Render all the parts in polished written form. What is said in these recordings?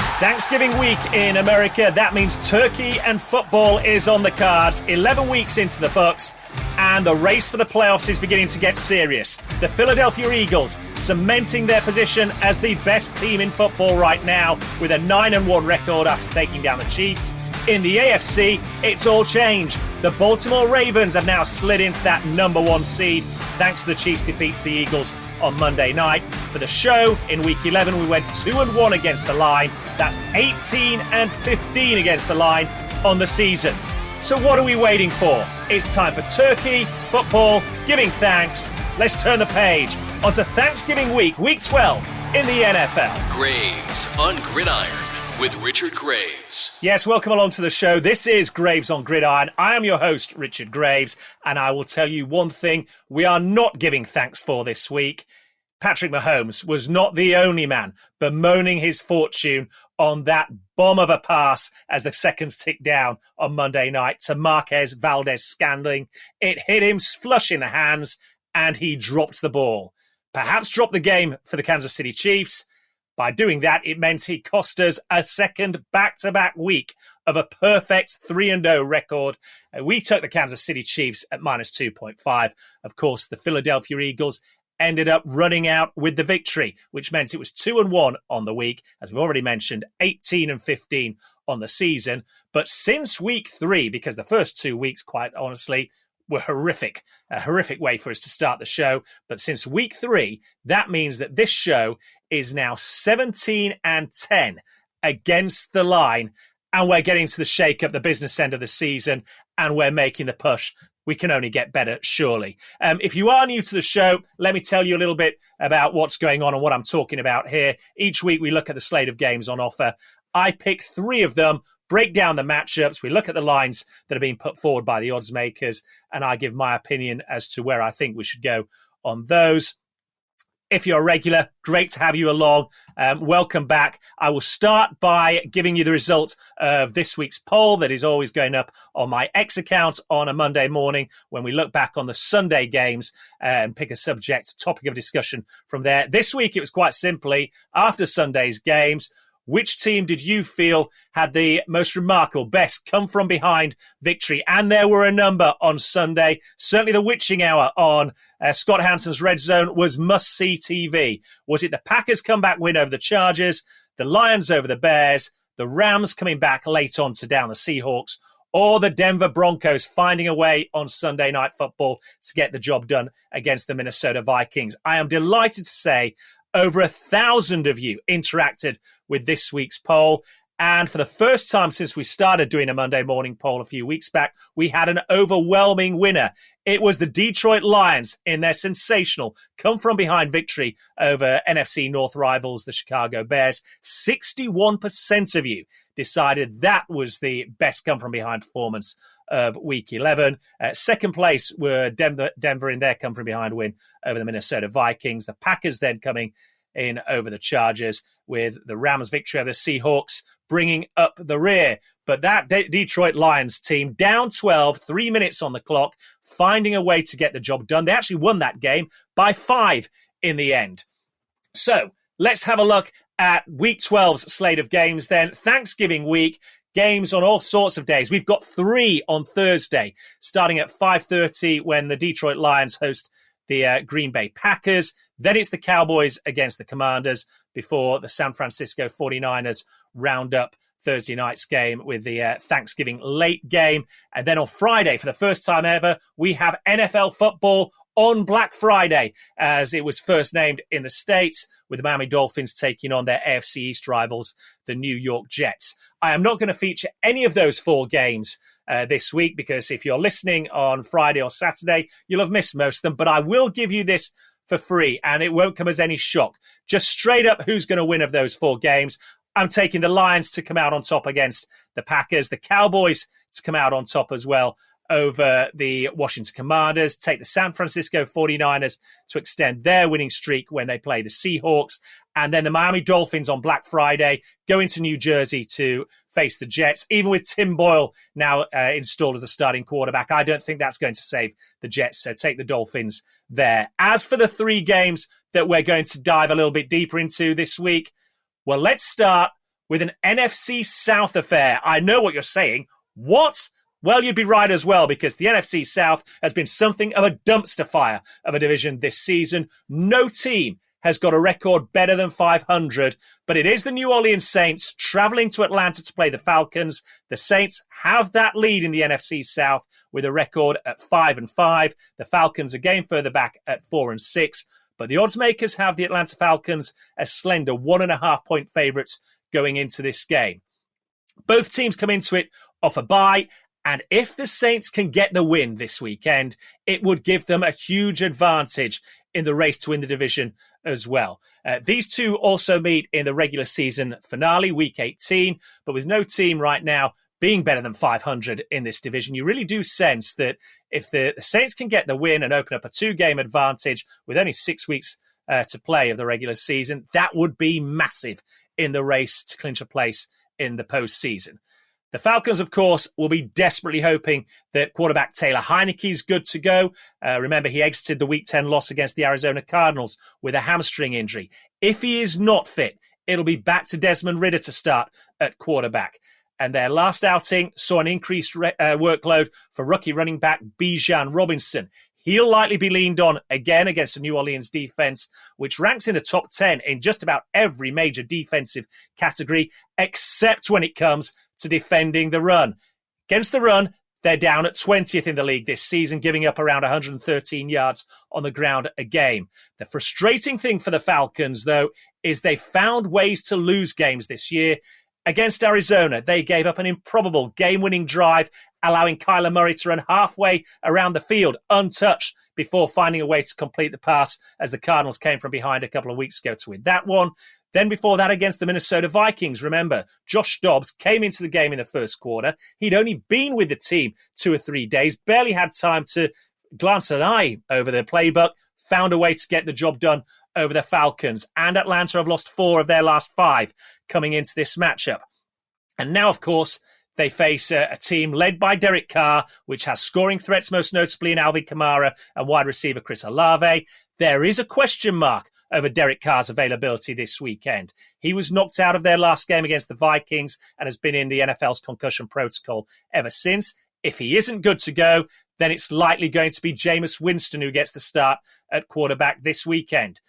It's Thanksgiving week in America. That means turkey and football is on the cards. 11 weeks into the books, and the race for the playoffs is beginning to get serious. The Philadelphia Eagles cementing their position as the best team in football right now with a 9-1 record after taking down the Chiefs. In the AFC, it's all changed. The Baltimore Ravens have now slid into that number 1 seed thanks to the Chiefs' defeat to the Eagles on Monday night. For the show, in Week 11, we went 2-1 against the line. That's 18-15 against the line on the season. So what are we waiting for? It's time for turkey, football, giving thanks. Let's turn the page onto Thanksgiving week, Week 12 in the NFL. Graves on Gridiron with Richard Graves. Yes, welcome along to the show. This is Graves on Gridiron. I am your host, Richard Graves, and I will tell you one thing we are not giving thanks for this week. Patrick Mahomes was not the only man bemoaning his fortune on that bomb of a pass as the seconds ticked down on Monday night to Marquez Valdes-Scantling. It hit him flush in the hands, and he dropped the ball. Perhaps dropped the game for the Kansas City Chiefs. By doing that, it meant he cost us a second back-to-back week of a perfect 3-0 record. We took the Kansas City Chiefs at minus 2.5. Of course, the Philadelphia Eagles ended up running out with the victory, which meant it was 2-1 on the week. As we already mentioned, 18-15 on the season. But since week 3, because the first 2 weeks, quite honestly, were horrific, a horrific way for us to start the show. But since week 3, that means that this show is now 17-10 against the line, and we're getting to the shake-up, the business end of the season, and we're making the push. We can only get better, surely. If you are new to the show, let me tell you a little bit about what's going on and what I'm talking about here. Each week we look at the slate of games on offer. I pick 3 of them, break down the matchups, we look at the lines that are being put forward by the odds makers, and I give my opinion as to where I think we should go on those. If you're a regular, great to have you along. Welcome back. I will start by giving you the results of this week's poll that is always going up on my X account on a Monday morning when we look back on the Sunday games and pick a subject, topic of discussion from there. This week, it was quite simply, after Sunday's games, which team did you feel had the most remarkable, best come-from-behind victory? And there were a number on Sunday. Certainly the witching hour on Scott Hansen's Red Zone was must-see TV. Was it the Packers' comeback win over the Chargers, the Lions over the Bears, the Rams coming back late on to down the Seahawks, or the Denver Broncos finding a way on Sunday Night Football to get the job done against the Minnesota Vikings? I am delighted to say over 1,000 of you interacted with this week's poll. And for the first time since we started doing a Monday morning poll a few weeks back, we had an overwhelming winner. It was the Detroit Lions in their sensational come-from-behind victory over NFC North rivals, the Chicago Bears. 61% of you decided that was the best come-from-behind performance of Week 11. Second place were Denver in their come-from-behind win over the Minnesota Vikings. The Packers then coming in over the Chargers, with the Rams' victory over the Seahawks bringing up the rear. But that Detroit Lions team, down 12, 3 minutes on the clock, finding a way to get the job done. They actually won that game by 5 in the end. So let's have a look at Week 12's slate of games then. Thanksgiving week, games on all sorts of days. We've got 3 on Thursday, starting at 5:30 when the Detroit Lions host the Green Bay Packers. Then it's the Cowboys against the Commanders before the San Francisco 49ers round up Thursday night's game with the Thanksgiving late game. And then on Friday, for the first time ever, we have NFL football on Black Friday, as it was first named in the States, with the Miami Dolphins taking on their AFC East rivals, the New York Jets. I am not going to feature any of those 4 games this week, because if you're listening on Friday or Saturday, you'll have missed most of them. But I will give you this for free, and it won't come as any shock. Just straight up, who's going to win of those 4 games? I'm taking the Lions to come out on top against the Packers, the Cowboys to come out on top as well over the Washington Commanders, take the San Francisco 49ers to extend their winning streak when they play the Seahawks, and then the Miami Dolphins on Black Friday go into New Jersey to face the Jets. Even with Tim Boyle now installed as a starting quarterback, I don't think that's going to save the Jets, so take the Dolphins there. As for the 3 games that we're going to dive a little bit deeper into this week, well, let's start with an NFC South affair. I know what you're saying. What? Well, you'd be right as well, because the NFC South has been something of a dumpster fire of a division this season. No team has got a record better than 500, but it is the New Orleans Saints traveling to Atlanta to play the Falcons. The Saints have that lead in the NFC South with a record at 5-5. The Falcons a game further back at 4-6, but the odds makers have the Atlanta Falcons as slender 1.5 point favourites going into this game. Both teams come into it off a bye, and if the Saints can get the win this weekend, it would give them a huge advantage in the race to win the division as well. These two also meet in the regular season finale, week 18, but with no team right now being better than 500 in this division, you really do sense that if the Saints can get the win and open up a 2-game advantage with only 6 weeks to play of the regular season, that would be massive in the race to clinch a place in the postseason. The Falcons, of course, will be desperately hoping that quarterback Taylor Heineke's good to go. Remember, he exited the Week 10 loss against the Arizona Cardinals with a hamstring injury. If he is not fit, it'll be back to Desmond Ridder to start at quarterback. And their last outing saw an increased workload for rookie running back Bijan Robinson. He'll likely be leaned on again against the New Orleans defense, which ranks in the top 10 in just about every major defensive category, except when it comes to defending the run. Against the run, they're down at 20th in the league this season, giving up around 113 yards on the ground a game. The frustrating thing for the Falcons, though, is they found ways to lose games this year. Against Arizona, they gave up an improbable game-winning drive, allowing Kyler Murray to run halfway around the field untouched before finding a way to complete the pass as the Cardinals came from behind a couple of weeks ago to win that one. Then before that, against the Minnesota Vikings, remember, Josh Dobbs came into the game in the first quarter. He'd only been with the team 2 or 3 days, barely had time to glance an eye over the playbook, found a way to get the job done over the Falcons. And Atlanta have lost 4 of their last 5 coming into this matchup. And now, of course, they face a team led by Derek Carr, which has scoring threats, most notably in Alvin Kamara and wide receiver Chris Olave. There is a question mark over Derek Carr's availability this weekend. He was knocked out of their last game against the Vikings and has been in the NFL's concussion protocol ever since. If he isn't good to go, then it's likely going to be Jameis Winston who gets the start at quarterback this weekend.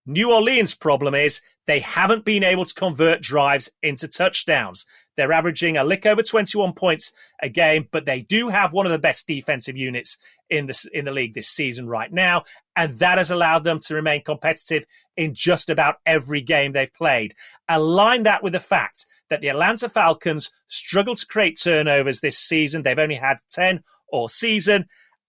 New Orleans' problem is they haven't been able to convert drives into touchdowns. They're averaging a lick over 21 points a game, but they do have one of the best defensive units in the league this season right now, and that has allowed them to remain competitive in just about every game they've played. Align that with the fact that the Atlanta Falcons struggle to create turnovers this season. They've only had 10 all season,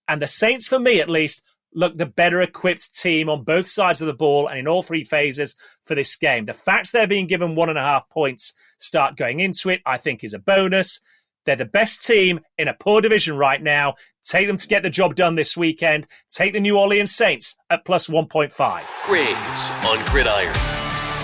and the Saints, for me at least, look the better equipped team on both sides of the ball and in all 3 phases for this game. The fact they're being given 1.5 points start going into it, I think, is a bonus. They're the best team in a poor division right now. Take them to get the job done this weekend. Take the New Orleans Saints at plus 1.5. Graves on Gridiron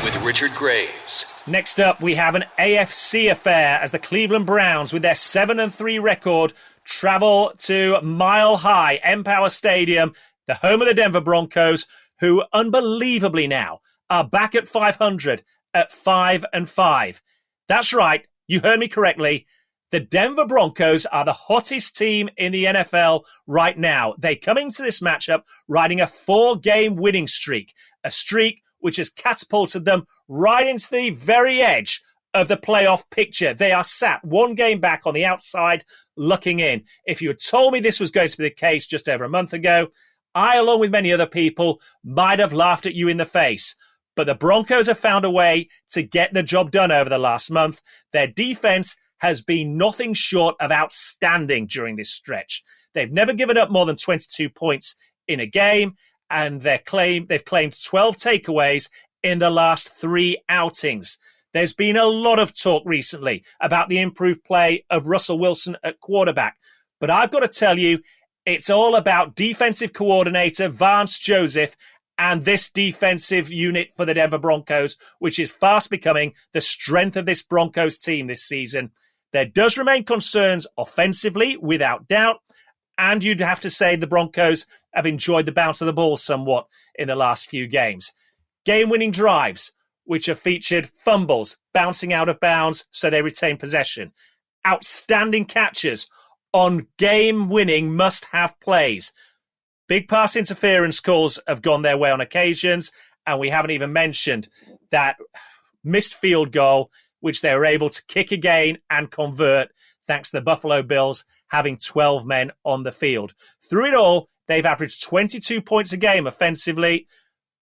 with Richard Graves. Next up, we have an AFC affair as the Cleveland Browns, with their 7-3 record, travel to Mile High Empower Stadium, the home of the Denver Broncos, who unbelievably now are back at 500 at 5-5. That's right. You heard me correctly. The Denver Broncos are the hottest team in the NFL right now. They come into this matchup riding a 4-game winning streak, a streak which has catapulted them right into the very edge of the playoff picture. They are sat 1 game back on the outside looking in. If you had told me this was going to be the case just over a month ago, I, along with many other people, might have laughed at you in the face. But the Broncos have found a way to get the job done over the last month. Their defense has been nothing short of outstanding during this stretch. They've never given up more than 22 points in a game, and they've claimed 12 takeaways in the last 3 outings. There's been a lot of talk recently about the improved play of Russell Wilson at quarterback. But I've got to tell you, it's all about defensive coordinator Vance Joseph and this defensive unit for the Denver Broncos, which is fast becoming the strength of this Broncos team this season. There does remain concerns offensively, without doubt, and you'd have to say the Broncos have enjoyed the bounce of the ball somewhat in the last few games. Game-winning drives, which have featured fumbles, bouncing out of bounds so they retain possession, outstanding catches on game-winning must-have plays. Big pass interference calls have gone their way on occasions, and we haven't even mentioned that missed field goal, which they were able to kick again and convert, thanks to the Buffalo Bills having 12 men on the field. Through it all, they've averaged 22 points a game offensively,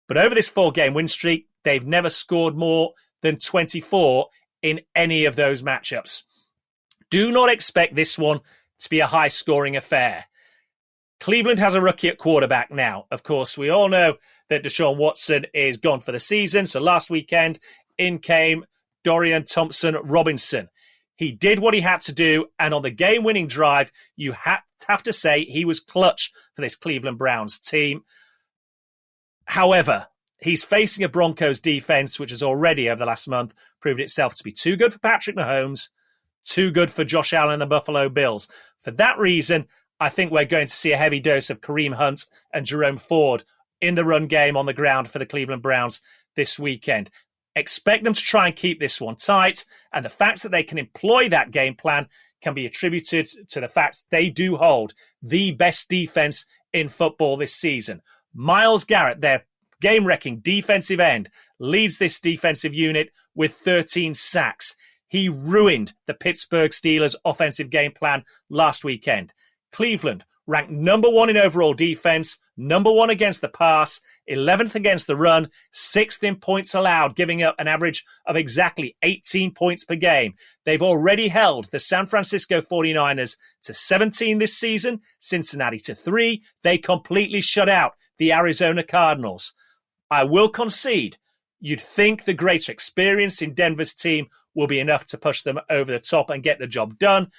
but over this 4-game win streak, they've never scored more than 24 in any of those matchups. Do not expect this one to be a high-scoring affair. Cleveland has a rookie at quarterback now. Of course, we all know that Deshaun Watson is gone for the season. So last weekend, in came Dorian Thompson-Robinson. He did what he had to do, and on the game-winning drive, you have to say he was clutch for this Cleveland Browns team. However, he's facing a Broncos defense, which has already, over the last month, proved itself to be too good for Patrick Mahomes, too good for Josh Allen and the Buffalo Bills. For that reason, I think we're going to see a heavy dose of Kareem Hunt and Jerome Ford in the run game on the ground for the Cleveland Browns this weekend. Expect them to try and keep this one tight, and the fact that they can employ that game plan can be attributed to the fact they do hold the best defense in football this season. Myles Garrett, their game-wrecking defensive end, leads this defensive unit with 13 sacks. He ruined the Pittsburgh Steelers' offensive game plan last weekend. Cleveland, ranked number 1 in overall defense, number 1 against the pass, 11th against the run, 6th in points allowed, giving up an average of exactly 18 points per game. They've already held the San Francisco 49ers to 17 this season, Cincinnati to 3. They completely shut out the Arizona Cardinals. I will concede, you'd think the greater experience in Denver's team will be enough to push them over the top and get the job done.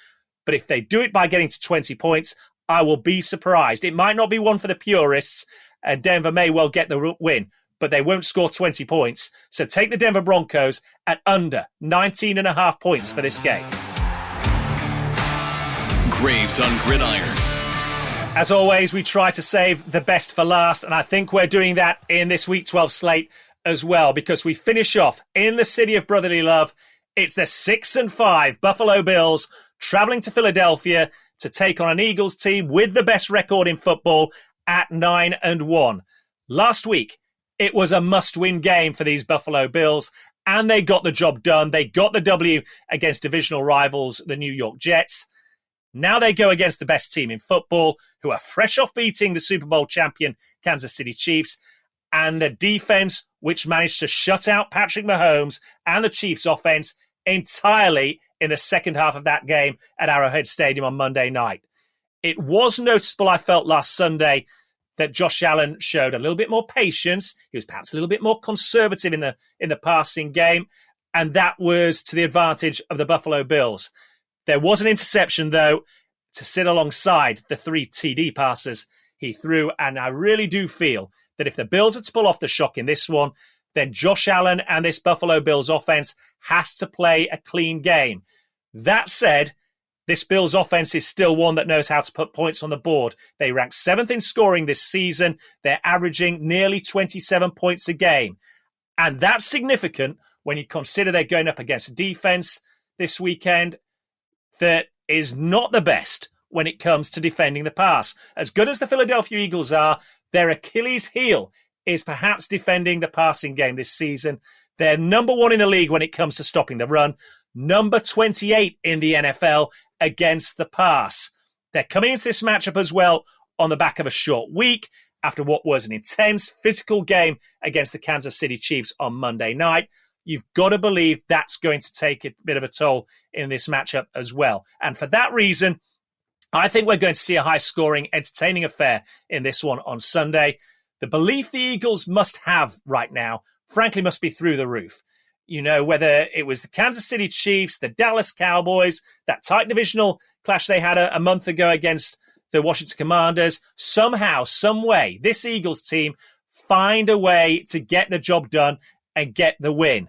But if they do it by getting to 20 points, I will be surprised. It might not be one for the purists, and Denver may well get the win, but they won't score 20 points. So take the Denver Broncos at under 19.5 points for this game. Graves on Gridiron. As always, we try to save the best for last, and I think we're doing that in this Week 12 slate as well, because we finish off in the city of brotherly love. It's the 6-5 Buffalo Bills traveling to Philadelphia to take on an Eagles team with the best record in football at 9-1. Last week, it was a must-win game for these Buffalo Bills, and they got the job done. They got the W against divisional rivals, the New York Jets. Now they go against the best team in football, who are fresh off beating the Super Bowl champion Kansas City Chiefs, and a defense which managed to shut out Patrick Mahomes and the Chiefs offense entirely in the second half of that game at Arrowhead Stadium on Monday night. It was noticeable, I felt, last Sunday that Josh Allen showed a little bit more patience. He was perhaps a little bit more conservative in the passing game, and that was to the advantage of the Buffalo Bills. There was an interception, though, to sit alongside the 3 TD passes he threw, and I really do feel that if the Bills are to pull off the shock in this one, then Josh Allen and this Buffalo Bills offense has to play a clean game. That said, this Bills offense is still one that knows how to put points on the board. They rank 7th in scoring this season. They're averaging nearly 27 points a game. And that's significant when you consider they're going up against a defense this weekend that is not the best when it comes to defending the pass. As good as the Philadelphia Eagles are, their Achilles heel is perhaps defending the passing game this season. They're number 1 in the league when it comes to stopping the run, number 28 in the NFL against the pass. They're coming into this matchup as well on the back of a short week after what was an intense physical game against the Kansas City Chiefs on Monday night. You've got to believe that's going to take a bit of a toll in this matchup as well. And for that reason, I think we're going to see a high-scoring, entertaining affair in this one on Sunday. The belief the Eagles must have right now, frankly, must be through the roof. You know, whether it was the Kansas City Chiefs, the Dallas Cowboys, that tight divisional clash they had a month ago against the Washington Commanders, somehow, some way, this Eagles team find a way to get the job done and get the win.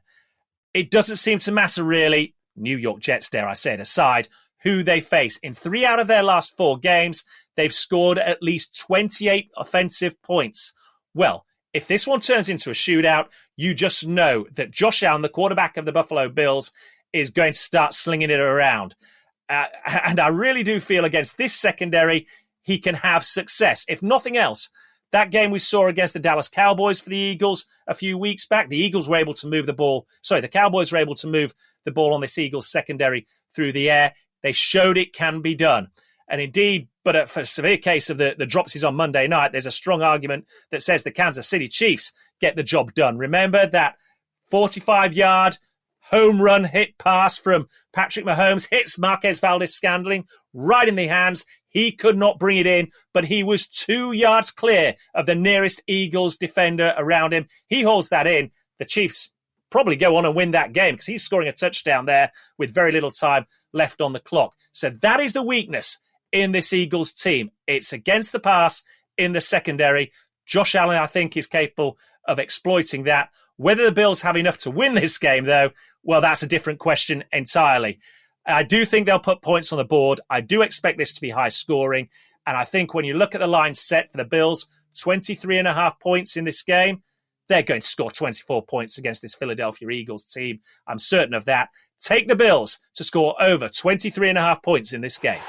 It doesn't seem to matter, really, New York Jets, dare I say it aside, who they face. In 3 out of their last 4 games, they've scored at least 28 offensive points. Well, If this one turns into a shootout, you just know that Josh Allen, the quarterback of the Buffalo Bills, is going to start slinging it around. And I really do feel against this secondary, he can have success. If nothing else, that game we saw against the Dallas Cowboys for the Eagles a few weeks back, the Eagles were able to move the ball. Sorry, the Cowboys were able to move the ball on this Eagles secondary through the air. They showed it can be done. And indeed, but for a severe case of the dropsies on Monday night, there's a strong argument that says the Kansas City Chiefs get the job done. Remember that 45-yard home run hit pass from Patrick Mahomes hits Marquez Valdes-Scantling right in the hands. He could not bring it in, but he was 2 yards clear of the nearest Eagles defender around him. He hauls that in. The Chiefs probably go on and win that game because he's scoring a touchdown there with very little time left on the clock. So that is the weakness in this Eagles team. It's against the pass in the secondary. Josh Allen, I think, is capable of exploiting that. Whether the Bills have enough to win this game, though, well, that's a different question entirely. I do think they'll put points on the board. I do expect this to be high scoring. And I think when you look at the line set for the Bills, 23.5 points in this game, they're going to score 24 points against this Philadelphia Eagles team. I'm certain of that. Take the Bills to score over 23.5 points in this game.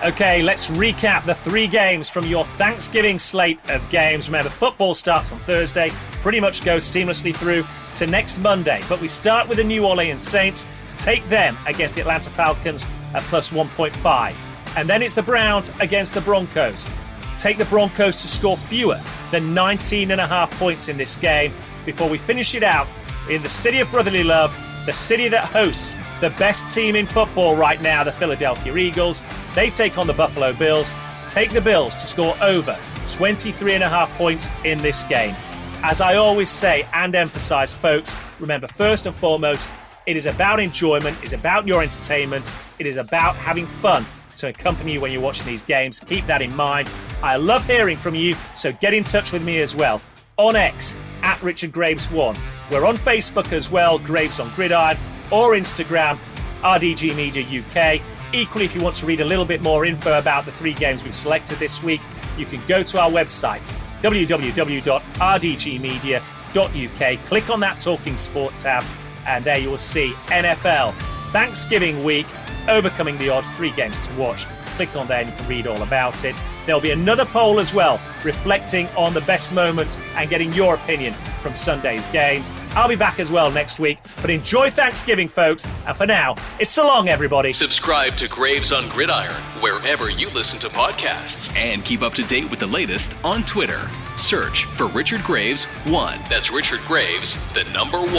Okay, let's recap the 3 games from your Thanksgiving slate of games. Remember, football starts on Thursday, pretty much goes seamlessly through to next Monday. But we start with the New Orleans Saints. Take them against the Atlanta Falcons at plus 1.5. And then it's the Browns against the Broncos. Take the Broncos to score fewer than 19.5 points in this game before we finish it out in the city of brotherly love, the city that hosts the best team in football right now, the Philadelphia Eagles. They take on the Buffalo Bills. Take the Bills to score over 23.5 points in this game. As I always say and emphasize, folks, remember, first and foremost, it is about enjoyment, it's about your entertainment, it is about having fun to accompany you when you're watching these games. Keep that in mind. I love hearing from you, so get in touch with me as well. On X, at RichardGraves1. We're on Facebook as well, Graves on Gridiron, or Instagram, RDG Media UK. Equally, if you want to read a little bit more info about the 3 games we've selected this week, you can go to our website, www.rdgmedia.uk. Click on that Talking Sport tab, and there you will see NFL Thanksgiving week, overcoming the odds, 3 games to watch. Click on there and you can read all about it. There'll be another poll as well, reflecting on the best moments and getting your opinion from Sunday's games. I'll be back as well next week, but enjoy Thanksgiving, folks. And for now, it's so long, everybody. Subscribe to Graves on Gridiron wherever you listen to podcasts. And keep up to date with the latest on Twitter. Search for Richard Graves 1. That's Richard Graves, the number 1.